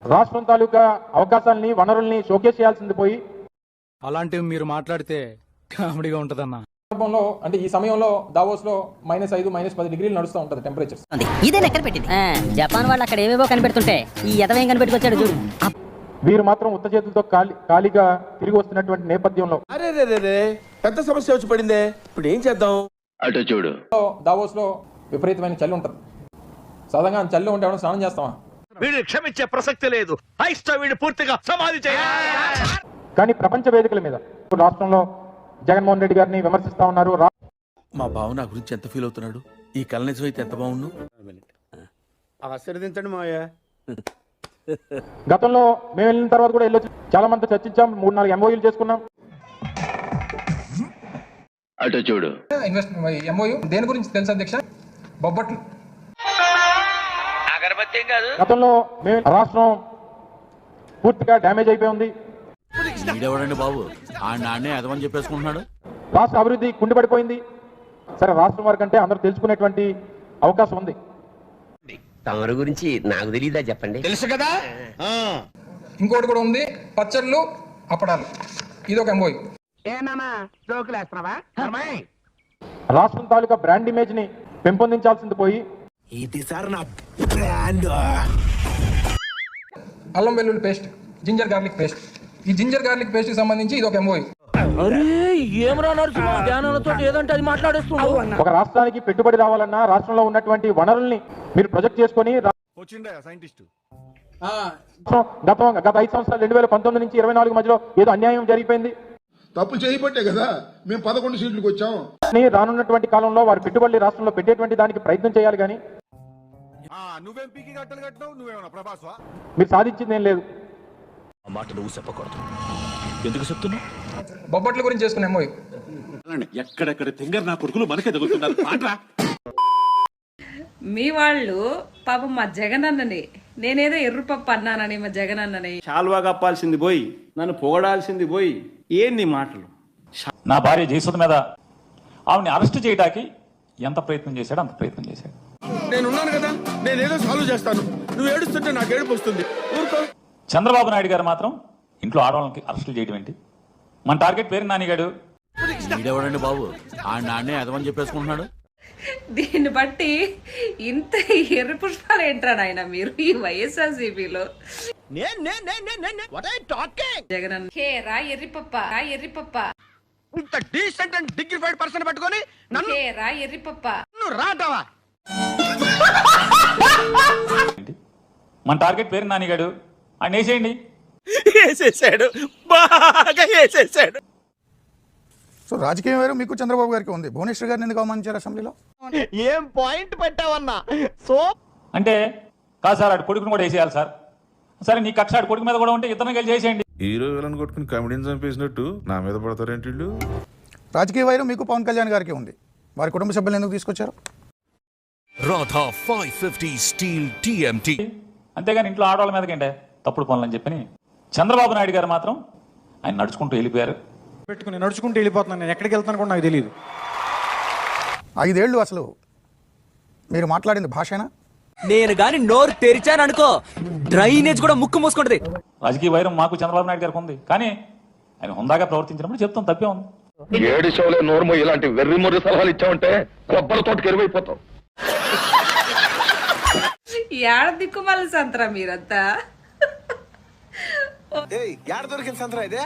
రాష్ట్రం తాలూకా అవకాశాలని వనరుల్ని షోకేస్ చేయాల్సింది పోయి అలాంటివి మీరు మాట్లాడితే కామెడీగా ఉంటదన్నా. అంటే ఈ సమయంలో దావోస్ లో -5 -10 డిగ్రీలు నడుస్తూ ఉంటుంది టెంపరేచర్. ఇదే లెక్కన పెట్టింది. జపాన్ వాళ్ళు అక్కడ ఏవేవో కనిపెడుతుంటే ఈ ఎదవేం కనిపెట్టుకొచ్చాడు చూడు. వీరు మాత్రం ఉత్త చేతులతో ఖాళీగా తిరిగి వస్తున్నటువంటి నేపథ్యంలో పెద్ద సమస్య వచ్చి పడిందే, ఇప్పుడు ఏం చేద్దాం? అటు చూడు. దావోస్ లో విపరీతమైన చలి ఉంటుంది. సాధారణంగా చల్లి ఉంటే ఎవరైనా స్నానం చేస్తామా? వీడిని క్షమించే ప్రసక్తి లేదు. వీడిని పూర్తిగా సమాధి చేయాలి. కానీ ప్రపంచ వేదికల మీద రాష్ట్రంలో జగన్మోహన్ రెడ్డి గారిని విమర్శిస్తా ఉన్నారు. మా బావ నా గురించి ఎంత ఫీల్ అవుతున్నాడు? ఈ కళ నిజం అయితే ఎంత బాగుండు. ఆశీర్వదించండి మావయ్య. గతంలో మేము వెళ్ళిన తర్వాత కూడా వెళ్ళొచ్చు, చాలా మంది చర్చించాం, 3-4 MOUలు చేసుకున్నాం. అటు చూడు. MOU దేని గురించి తెలుసు అధ్యక్ష? బొబ్బట్లు. గతంలో మేము రాష్ట్రం పూర్తిగా డ్యామేజ్ అయిపోయి ఉంది. వీడెవడండి బాబు? ఆ నాన్నే అదమని చెప్పేసుకుంటున్నాడు. రాష్ట్ర అభివృద్ధి కుండిపడిపోయింది. సరే, రాష్ట్రం వారి కంటే అందరూ తెలుసుకునేటువంటి అవకాశం ఉంది. తమరి గురించి నాకు తెలియదా చెప్పండి? తెలుసు కదా. ఇంకోటి కూడా ఉంది, పచ్చళ్ళు అప్పడాలు. ఇది ఒక MOU. రాష్ట్రం తాలూకా బ్రాండ్ ఇమేజ్ ని పెంపొందించాల్సింది పోయి అల్లం వెల్లుల్లి పేస్ట్, జింజర్ గార్లిక్ పేస్ట్. ఈ జింజర్ గార్లిక్ పేస్ట్ కి సంబంధించి ఇది ఒక MOU. ఒక రాష్ట్రానికి పెట్టుబడి రావాలన్నా రాష్ట్రంలో ఉన్నటువంటి వనరుల్ని మీరు ప్రొజెక్ట్ చేసుకొని గత 5 సంవత్సరాలు 2019 నుంచి 24 మధ్యలో ఏదో అన్యాయం జరిగిపోయింది. తప్పు చేయబట్టే కదా మేము 11 సీట్లకు వచ్చాం. రానున్నటువంటి కాలంలో వారి పెట్టుబడులు రాష్ట్రంలో పెట్టేటువంటి దానికి ప్రయత్నం చేయాలి. కానీ మీరు సాధించింది ఏం లేదు. మాట నువ్వు చెప్పకూడదు. ఎందుకు చెప్తున్నావు? బొబ్బట్ల గురించి చేసుకున్న MOU. ఎక్కడెక్కడ తింగర్ నా కొడుకులు మనకే తగులుతున్నారు. మీ వాళ్ళు పాపం మా జగన్ అన్నని, నేనేదో ఎర్రపప్పు అన్నానని మా జగన్ అన్నని చాలువా కప్పాల్సింది పోయి నన్ను పొగడాల్సింది పోయి ఏంది మాటలు? నా భార్య జయసుధ మీద ఆవిడని అరెస్ట్ చేయడానికి ఎంత ప్రయత్నం చేశాడో అంత ప్రయత్నం చేశాడు. నేనున్నాను కదా, నేనేదో సాల్వ్ చేస్తాను. నువ్వు ఏడుస్తుంటే నాకు ఏడుపు వస్తుంది. ఊరుకో. చంద్రబాబు నాయుడు గారు మాత్రం ఇంట్లో ఆడవాళ్ళకి అరెస్టులు చేయడం ఏంటి? మన టార్గెట్ పేరు నానిగాడు. వీడెవడండి బాబు? ఆ నాన్నే అదమని చెప్పేసుకుంటున్నాడు. దీన్ని బట్టి ఇంత ఎర్ర పుష్పాలు ఏంట్రా నాయన మీరు ఈ వైఎస్ఆర్సీపీలో? జగన్ అన్న రా ఎర్రిపప్ప ఇంత డీసెంట్ అండ్ డిగ్నిఫైడ్ పర్సన్ పట్టుకొని నన్ను రా ఎర్రిపప్ప రాటవా? మన టార్గెట్ పేరు నానిగాడు. ఆయన వేసేయండి. వేసేసాడు, బాగా వేసేసాడు. సో రాజకీయం వేరు మీకు చంద్రబాబు గారికి ఉంది. భువనేశ్వర్ గారిని ఎందుకు అవమానించారు అసెంబ్లీలో? ఏం పాయింట్ పెట్టావన్నా? సో అంటే కాదు సార్, ఆడు కొడుకుని కూడా వేసేయాలి సార్. సరే, నీ కక్ష ఆడు కొడుకు మీద కూడా ఉంటే ఇతను కలిసి చేసేయండి. హీరో విలన్ కొట్టుకుని కామెడీని చంపేసినట్టు నా మీద పడతారేంటి వీళ్ళు? రాజకీయ వైరం మీకు పవన్ కళ్యాణ్ గారికి ఉంది. వారి కుటుంబ సభ్యులు ఎందుకు తీసుకొచ్చారు? Radha 550 steel TMT. అంతేగాని ఇంట్లో ఆడవాళ్ళ మీదకంటే తప్పుడు పనులు అని చెప్పని చంద్రబాబు నాయుడు గారు మాత్రం ఆయన నడుచుకుంటూ వెళ్ళిపోయారు. పెట్టుకుని నడుచుకుంటూ వెళ్ళిపోతున్నాను. నేను ఎక్కడికి వెళ్తాను కూడా నాకు తెలియదు. 5 ఏళ్ళు అసలు మీరు మాట్లాడింది భాషేనా? నేను గాని నోరు తెరిచాననుకో డ్రైనేజ్ కూడా ముక్కు మూసుకుంటది. రాజకీయ వైరం మాకు చంద్రబాబు నాయుడు గారికి ఉంది. కానీ ఆయన హుందాగా ప్రవర్తించినప్పుడు చెప్తాం, తప్పే ఉంది. ఏడు షోలే నోర్మో ఇలాంటి వెర్రి మొర్రి సలహాలు ఇచ్చావంటే కొబ్బరి తోటకి ఎరువైపోతావు. ఏడ దిక్కుమాల సంతరా మీరంతా? ఏడ దొరికిన సంతరా ఇదే?